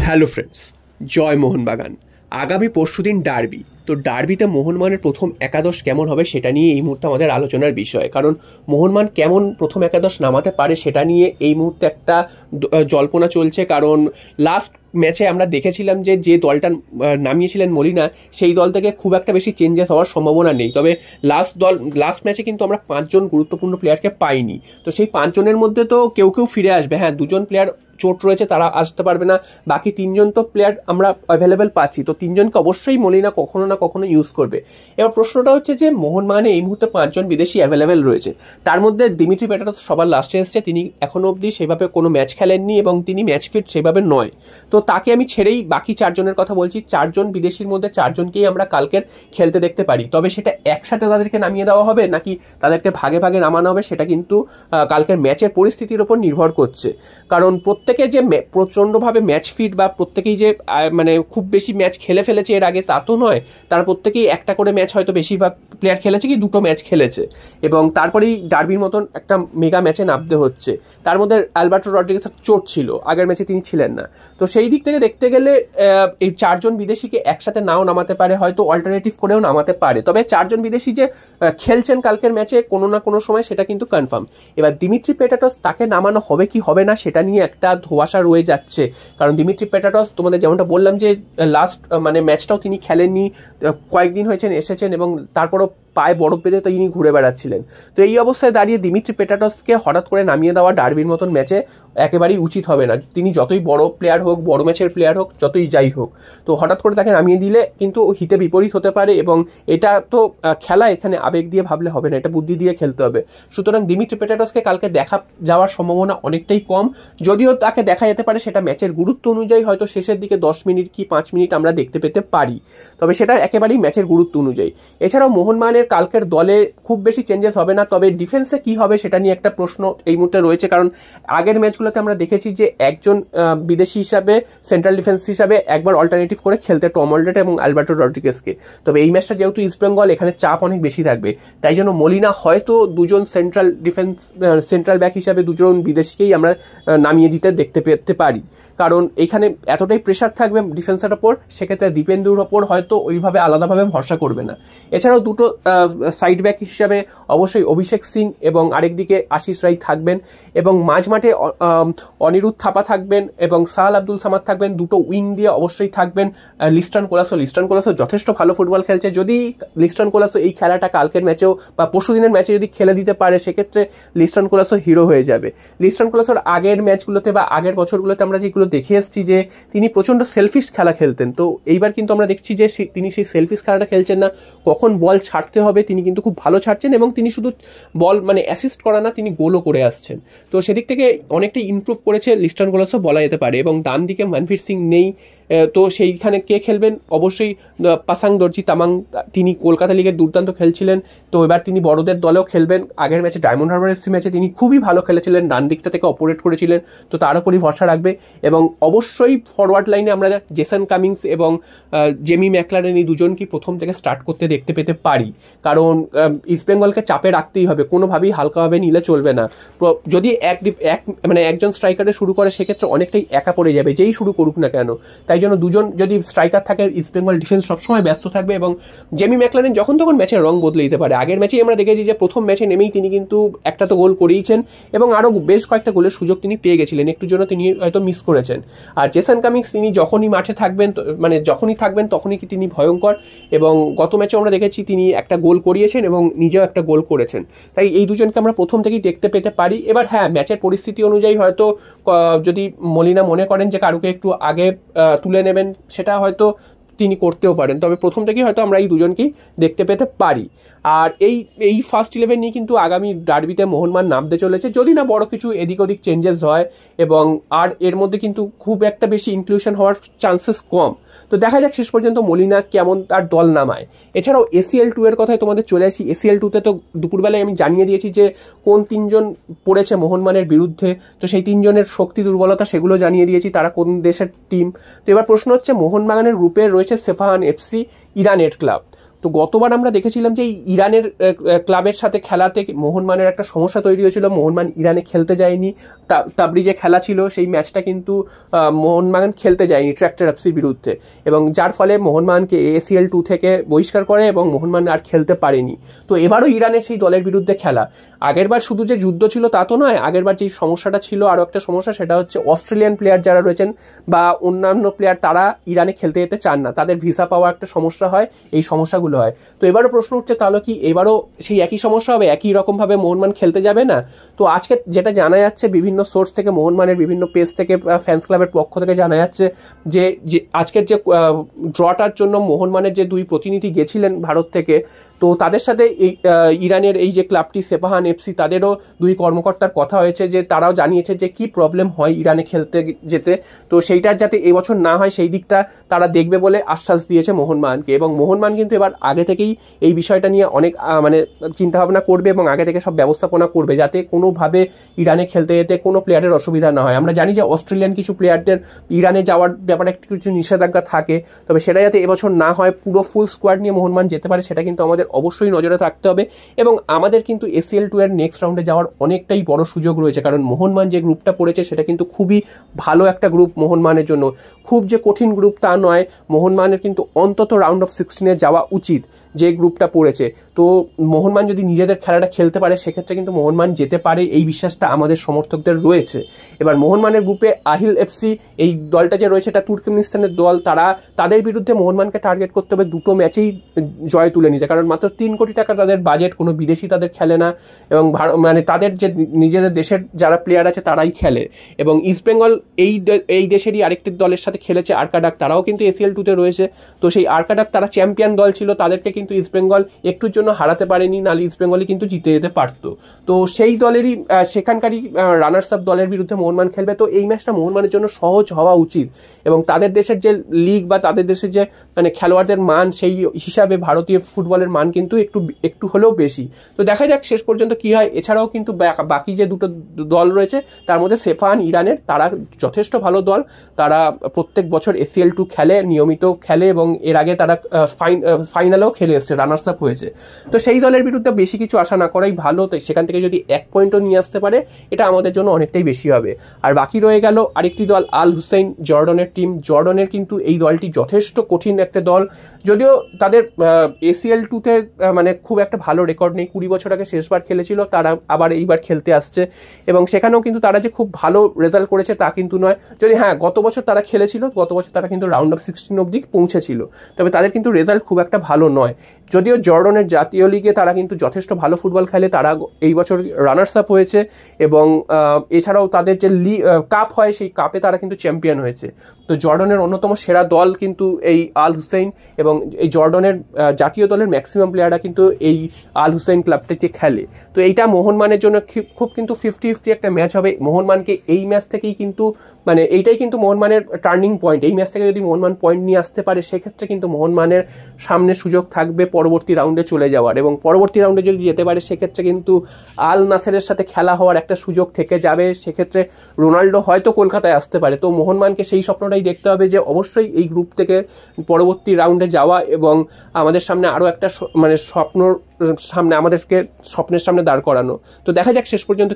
Hello friends, জয় মোহনবাগান। আগামী পরশুদিন derby. তো ডার্বিতে মোহনবাগানের প্রথম একাদশ কেমন হবে সেটা নিয়ে এই মুহূর্তে আমাদের আলোচনার বিষয়। কারণ মোহনবাগান কেমন প্রথম একাদশ নামাতে পারে সেটা নিয়ে এই মুহূর্তে একটা জল্পনা চলছে। কারণ লাস্ট ম্যাচে আমরা দেখেছিলাম যে দলটা নামিয়েছিলেন মলিনা, সেই দল থেকে খুব একটা বেশি চেঞ্জেস হওয়ার সম্ভাবনা নেই। তবে লাস্ট ম্যাচে কিন্তু আমরা 5 জন গুরুত্বপূর্ণ প্লেয়ারকে পাইনি। তো সেই 5 জনের মধ্যে তো কেউ ফিরে আসবে। হ্যাঁ, 2 জন প্লেয়ার চোট রয়েছে, তারা আসতে পারবে না। বাকি 3 জন তো প্লেয়ার আমরা অ্যাভেলেবেল পাচ্ছি। তো 3 জনকে অবশ্যই মলিনা কখনো না কখনো ইউজ করবে। এবার প্রশ্নটা হচ্ছে যে মোহনবাগানে এই মুহূর্তে 5 জন বিদেশি অ্যাভেলেবেল রয়েছে। তার মধ্যে দিমিত্রি পেটারস সবার লাস্টে এসছে। তিনি এখনো অবধি সেভাবে কোনো ম্যাচ খেলেননি এবং তিনি ম্যাচ ফিট সেভাবে নয়। তো তাকে আমি ছেড়েই বাকি 4 জনের কথা বলছি। 4 জন বিদেশির মধ্যে 4 জনকেই আমরা কালকের খেলতে দেখতে পারি। তবে সেটা একসাথে তাদেরকে নামিয়ে দেওয়া হবে নাকি তাদেরকে ভাগে ভাগে নামানো হবে সেটা কিন্তু কালকের ম্যাচের পরিস্থিতির উপর নির্ভর করছে। কারণ প্রত্যেকে যে প্রচণ্ডভাবে ম্যাচ ফিট বা প্রত্যেকেই যে মানে খুব বেশি ম্যাচ খেলে ফেলেছে এর আগে তা তো নয়। তারা প্রত্যেকেই একটা করে ম্যাচ হয়তো বেশিরভাগ প্লেয়ার খেলেছে কি 2টো ম্যাচ খেলেছে এবং তারপরেই ডার্বির মতন একটা মেগা ম্যাচে নামতে হচ্ছে। তার মধ্যে অ্যালবার্টো রড্রিগেজের চোট ছিল, আগের ম্যাচে তিনি ছিলেন না। তো সেই দিক থেকে দেখতে গেলে এই 4 জন বিদেশিকে একসাথে নাও নামাতে পারে, হয়তো অল্টারনেটিভ করেও নামাতে পারে। তবে 4 জন বিদেশি যে খেলছেন কালকের ম্যাচে কোনো না কোনো সময় সেটা কিন্তু কনফার্ম। এবার দিমিত্রি পেটারস তাকে নামানো হবে কি হবে না সেটা নিয়ে একটা ধোঁয়াশা রয়ে যাচ্ছে। কারণ দিমিত্রি পেটারস তোমাদের যেমনটা বললাম যে লাস্ট মানে ম্যাচটাও তিনি খেলেননি, কয়েকদিন হয়েছেন এসেছেন এবং তারপরও পায়ে বরফ বেঁধে তিনি ঘুরে বেড়াচ্ছিলেন। তো এই অবস্থায় দাঁড়িয়ে দিমিত্রি পেটারসকে হঠাৎ করে নামিয়ে দেওয়া ডার্বির মতন ম্যাচে একেবারেই উচিত হবে না। তিনি যতই বড় প্লেয়ার হোক, বড় ম্যাচের প্লেয়ার হোক, যতই যাই হোক, তো হঠাৎ করে তাকে নামিয়ে দিলে কিন্তু হিতে বিপরীত হতে পারে এবং এটা তো খেলা, এখানে আবেগ দিয়ে ভাবলে হবে না, এটা বুদ্ধি দিয়ে খেলতে হবে। সুতরাং দিমিত্রি পেটারসকে কালকে দেখা যাওয়ার সম্ভাবনা অনেকটাই কম। যদিও তাকে দেখা যেতে পারে সেটা ম্যাচের গুরুত্ব অনুযায়ী, হয়তো শেষের দিকে 10 মিনিট কি 5 মিনিট আমরা দেখতে পেতে পারি। তবে সেটা একেবারেই ম্যাচের গুরুত্ব অনুযায়ী। এছাড়াও মোহনবাগানের কালকের দলে খুব বেশি চেঞ্জেস হবে না। তবে ডিফেন্সে কি হবে সেটা নিয়ে একটা প্রশ্ন এই মুহূর্তে রয়েছে। কারণ আগের ম্যাচগুলোতে আমরা দেখেছি যে একজন বিদেশি হিসাবে সেন্ট্রাল ডিফেন্স হিসাবে একবার অল্টারনেটিভ করে খেলতে টম অলডেট এবং অ্যালবার্টো রড্রিগেজকে। তবে এই ম্যাচটা যেহেতু ইস্ট বেঙ্গল, এখানে চাপ অনেক বেশি থাকবে, তাই জন্য মলিনা হয়তো 2 জন সেন্ট্রাল ব্যাক হিসাবে 2 জন বিদেশিকেই আমরা নামিয়ে দিতে দেখতে পেতে পারি। কারণ এখানে এতটাই প্রেশার থাকবে ডিফেন্সের ওপর, সেক্ষেত্রে দীপেন্দুর ওপর হয়তো ওইভাবে আলাদাভাবে ভরসা করবে না। এছাড়াও 2টো সাইড ব্যাক হিসাবে অবশ্যই অভিষেক সিং এবং আরেকদিকে আশিস রায় থাকবেন এবং মাঝমাঠে অনিরুদ্ধ থাপা থাকবেন এবং সাহাল আব্দুল সামাদ থাকবেন। 2টো উইং দিয়ে অবশ্যই থাকবেন লিস্টন কোলাসো যথেষ্ট ভালো ফুটবল খেলছে। যদি লিস্টন কোলাসো এই খেলাটা কালকের ম্যাচেও বা পরশুদিনের ম্যাচে যদি খেলে দিতে পারে, সেক্ষেত্রে লিস্টন কোলাসো হিরো হয়ে যাবে। লিস্টন কোলাসোর আগের ম্যাচগুলোতে বা আগের বছরগুলোতে আমরা যেগুলো দেখে এসেছি যে তিনি প্রচণ্ড সেলফিশ খেলা খেলতেন। তো এইবার কিন্তু আমরা দেখছি যে তিনি সেই সেলফিশ খেলাটা খেলছেন না। কখন বল ছাড়তে হবে তিনি কিন্তু খুব ভালো ছাড়ছেন এবং তিনি শুধু বল মানে অ্যাসিস্ট করা না, তিনি গোলও করে আসছেন। তো সেদিক থেকে অনেকটাই ইমপ্রুভ করেছে লিস্টন কোলাসো বলা যেতে পারে। এবং ডান দিকে মনভীর সিং নেই, তো সেইখানে কে খেলবেন? অবশ্যই পাসাং দর্জি তামাং, তিনি কলকাতা লিগে দুর্দান্ত খেলছিলেন। তো এবার তিনি বড়দের দলেও খেলবেন। আগের ম্যাচে ডায়মন্ড হারবার এফসি ম্যাচে তিনি খুবই ভালো খেলেছিলেন, ডান দিকটা থেকে অপারেট করেছিলেন। তো তার উপরই ভরসা রাখবে। এবং অবশ্যই ফরওয়ার্ড লাইনে আমরা জেসন কামিংস এবং জেমি ম্যাকলারেন এই 2 জনকেই প্রথম থেকে স্টার্ট করতে দেখতে পেতে পারি। কারণ ইস্টবেঙ্গলকে চাপে রাখতেই হবে, কোনোভাবেই হালকাভাবে নিলে চলবে না। যদি একজন স্ট্রাইকারে শুরু করে, সেক্ষেত্রে অনেকটাই একা পড়ে যাবে, যেই শুরু করুক না কেন। তাই জন্য 2 জন যদি স্ট্রাইকার থাকে, ইস্টবেঙ্গল ডিফেন্স সবসময় ব্যস্ত থাকবে এবং জেমি ম্যাকলারেন যখন তখন ম্যাচের রং বদলে দিতে পারে। আগের ম্যাচেই আমরা দেখেছি যে প্রথম ম্যাচে নেমেই তিনি কিন্তু একটা তো গোল করেইছেন এবং আরও বেশ কয়েকটা গোলের সুযোগ তিনি পেয়ে গেছিলেন, একটুর জন্য তিনি হয়তো মিস করেছেন। আর জেসন কামিংস তিনি যখনই মাঠে থাকবেন, তখনই তিনি ভয়ঙ্কর। এবং গত ম্যাচে আমরা দেখেছি তিনি একটা গোল করিয়েছেন এবং নিজেও একটা গোল করেছেন। তাই এই 2 জনকে আমরা প্রথম থেকেই দেখতে পেতে পারি। এবার হ্যাঁ, ম্যাচের পরিস্থিতি অনুযায়ী হয়তো যদি মলিনা মনে করেন যে কারুকে একটু আগে তুলে নেবেন, সেটা হয়তো তিনি করতেও পারেন। তবে প্রথম থেকেই হয়তো আমরা এই 2 জনকেই দেখতে পেতে পারি। আর এই ফার্স্ট 11 নিয়ে কিন্তু আগামী ডার্বিতে মোহনবাগান নামতে চলেছে, যদি না বড় কিছু এদিক ওদিক চেঞ্জেস হয়। এবং আর এর মধ্যে কিন্তু খুব একটা বেশি ইনক্লুশন হওয়ার চান্সেস কম। তো দেখা যাক শেষ পর্যন্ত মলিনা কেমন তার দল নামায়। এছাড়াও ACL 2 এর কথায় তোমাদের চলে আসি। ACL 2তে তো দুপুরবেলায় আমি জানিয়ে দিয়েছি যে কোন 3 জন পড়েছে মোহনবাগানের বিরুদ্ধে। তো সেই 3 জনের শক্তি দুর্বলতা সেগুলো জানিয়ে দিয়েছি, তারা কোন দেশের টিম। তো এবার প্রশ্ন হচ্ছে মোহনবাগানের গ্রুপে রয়েছে সেফাহান FC, ইরানের ক্লাব। তো তো গতবার আমরা দেখেছিলাম যে ইরানের ক্লাবের সাথে খেলাতে মোহনবাগানের একটা সমস্যা তৈরি হয়েছিল, মোহনবাগান ইরানে খেলতে যায়নি, তাবরিজে খেলা ছিল, সেই ম্যাচটা কিন্তু মোহনবাগান খেলতে যায়নি ট্র্যাক্টর এফসির বিরুদ্ধে, এবং যার ফলে মোহনবাগানকে ACL 2 থেকে বহিষ্কার করে এবং মোহনবাগান আর খেলতে পারেনি। তো এবারও ইরানের সেই দলের বিরুদ্ধে খেলা, আগেরবার শুধু যে যুদ্ধ ছিল তা তো নয়, আগেরবার যেই সমস্যাটা ছিল আরও একটা সমস্যা, সেটা হচ্ছে অস্ট্রেলিয়ান প্লেয়ার যারা রয়েছেন বা অন্যান্য প্লেয়ার তারা ইরানে খেলতে যেতে চান না, তাদের ভিসা পাওয়া একটা সমস্যা হয়, এই সমস্যাগুলো হয়। তো এবারও প্রশ্ন উঠছে তাহলে কি এবারও সেই একই সমস্যা হবে, একই রকমভাবে মোহনবাগান খেলতে যাবে না? তো আজকে যেটা জানা যাচ্ছে বিভিন্ন সোর্স থেকে, মোহনবাগানের বিভিন্ন পেজ থেকে, ফ্যান্স ক্লাবের পক্ষ থেকে জানা যাচ্ছে যে আজকের যে ড্রটার জন্য মোহনবাগানের যে 2 প্রতিনিধি গেছিলেন ভারত থেকে, তো তাদের সাথে এই ইরানের এই যে ক্লাবটি সেপাহান এফসি, তাদেরও 2 কর্মকর্তার কথা হয়েছে, যে তারাও জানিয়েছে যে কি প্রবলেম হয় ইরানে খেলতে যেতে, তো সেইটার যাতে এবছর না হয় সেই দিকটা তারা দেখবে বলে আশ্বাস দিয়েছে মোহনবাগানকে। এবং মোহনবাগান কিন্তু এবার আগে থেকেই এই বিষয়টা নিয়ে অনেক মানে চিন্তাভাবনা করবে এবং আগে থেকে সব ব্যবস্থাপনা করবে, যাতে কোনোভাবে ইরানে খেলতে যেতে কোনো প্লেয়ারের অসুবিধা না হয়। আমরা জানি যে অস্ট্রেলিয়ান কিছু প্লেয়ারদের ইরানে যাওয়ার ব্যাপারে একটু কিছু নিষেধাজ্ঞা থাকে, তবে সেটা যাতে এবছর না হয়, পুরো ফুল স্কোয়াড নিয়ে মোহনবাগান যেতে পারে, সেটা কিন্তু আমাদের অবশ্যই নজরে রাখতে হবে। এবং আমাদের কিন্তু ACL 2 এর নেক্সট রাউন্ডে যাওয়ার অনেকটাই বড় সুযোগ রয়েছে, কারণ মোহনবাগান যে গ্রুপটা পড়েছে সেটা কিন্তু খুবই ভালো একটা গ্রুপ মোহনবাগানের জন্য, খুব যে কঠিন গ্রুপ তা নয়, মোহনবাগানের কিন্তু অন্তত রাউন্ড অফ 16-এ যাওয়া উচিত যে গ্রুপটা পড়েছে। তো মোহনবাগান যদি নিজেদের খেলাটা খেলতে পারে সেক্ষেত্রে কিন্তু মোহনবাগান যেতে পারে, এই বিশ্বাসটা আমাদের সমর্থকদের রয়েছে। এবার মোহনবাগানের গ্রুপে আহিল এফসি এই দলটা যে রয়েছে, এটা তুর্কমেনিস্তানের দল, তাদের বিরুদ্ধে মোহনবাগানকে টার্গেট করতে হবে 2টো ম্যাচেই জয় তুলে নিতে, কারণ মাত্র 3 কোটি টাকা তাদের বাজেট, কোনো বিদেশি তাদের খেলে না, এবং মানে তাদের যে নিজেদের দেশের যারা প্লেয়ার আছে তারাই খেলে। এবং ইস্টবেঙ্গল এই দেশেরই আরেকটি দলের সাথে খেলেছে, আরকাডাক, তারাও কিন্তু ACL 2-তে রয়েছে। তো সেই আরকাডাক, তারা চ্যাম্পিয়ন দল ছিল, তাদেরকে কিন্তু ইস্টবেঙ্গল একটুর জন্য হারাতে পারেনি, নাহলে ইস্টবেঙ্গলই কিন্তু জিতে যেতে পারতো। তো সেই দলেরই সেখানকারই রানার্স আপ দলের বিরুদ্ধে মোহনবাগান খেলবে, তো এই ম্যাচটা মোহনবাগানের জন্য সহজ হওয়া উচিত। এবং তাদের দেশের যে লিগ বা তাদের দেশের যে মানে খেলোয়াড়দের মান, সেই হিসাবে ভারতীয় ফুটবলের মান কিন্তু একটু হলেও বেশি। তো দেখা যাক শেষ পর্যন্ত কি হয়। এছাড়াও কিন্তু বাকি যে 2টো দল রয়েছে তার মধ্যে সেফাহান ইরানের, তারা যথেষ্ট ভালো দল, তারা প্রত্যেক বছর ACL 2 খেলে, নিয়মিত খেলে, এবং এর আগে তারা ফাইনালেও খেলে এসছে, রানার্স আপ হয়েছে। তো সেই দলের বিরুদ্ধে বেশি কিছু আশা না করাই ভালো, তাই সেখান থেকে যদি 1 পয়েন্টও নিয়ে আসতে পারে এটা আমাদের জন্য অনেকটাই বেশি হবে। আর বাকি রয়ে গেল আরেকটি দল আল হুসেইন, জর্ডনের টিম। জর্ডনের কিন্তু এই দলটি যথেষ্ট কঠিন একটা দল, যদিও তাদের ACL 2-তে মানে খুব একটা ভালো রেকর্ড নেই, 20 বছর আগে শেষবার খেলেছিল, তারা আবার এইবার খেলতে আসছে, এবং সেখানেও কিন্তু তারা যে খুব ভালো রেজাল্ট করেছে তা কিন্তু নয়। যদি হ্যাঁ, গত বছর তারা খেলেছিল, গত বছর তারা কিন্তু রাউন্ড অফ 16 অবধি পৌঁছেছিল, তবে তাদের কিন্তু রেজাল্ট খুব একটা ভালো নয়। যদিও জর্ডনের জাতীয় লিগে তারা কিন্তু যথেষ্ট ভালো ফুটবল খেলে, তারা এই বছর রানার্স আপ হয়েছে, এবং এছাড়াও তাদের যে কাপ হয় সেই কাপে তারা কিন্তু চ্যাম্পিয়ন হয়েছে। তো জর্ডনের অন্যতম সেরা দল কিন্তু এই আল হুসেইন, এবং এই জর্ডনের জাতীয় দলের ম্যাক্সিমাম প্লেয়াররা কিন্তু এই আল হুসেইন ক্লাবটিতে খেলে। তো এইটা মোহনবাগানের জন্য খুব কিন্তু 50-50 একটা ম্যাচ হবে। মোহনবাগানকে এই ম্যাচ থেকেই কিন্তু মানে এইটাই কিন্তু মোহনবাগানের টার্নিং পয়েন্ট। এই ম্যাচ থেকে যদি মোহনবাগান পয়েন্ট নিয়ে আসতে পারে সেক্ষেত্রে কিন্তু মোহনবাগানের সামনে সুযোগ থাকবে পরবর্তী রাউন্ডে চলে যাওয়ার, এবং পরবর্তী রাউন্ডে যদি যেতে পারে সেক্ষেত্রে কিন্তু আল নাসেরের সাথে খেলা হওয়ার একটা সুযোগ থেকে যাবে, সেক্ষেত্রে রোনাল্ডো হয়তো কলকাতায় আসতে পারে। তো মোহনবাগানকে সেই স্বপ্নটাই দেখতে হবে যে অবশ্যই এই গ্রুপ থেকে পরবর্তী রাউন্ডে যাওয়া, এবং আমাদের সামনে আরও একটা মানে আমাদেরকে স্বপ্নের সামনে দাঁড় করানো। তো দেখা যাক শেষ পর্যন্ত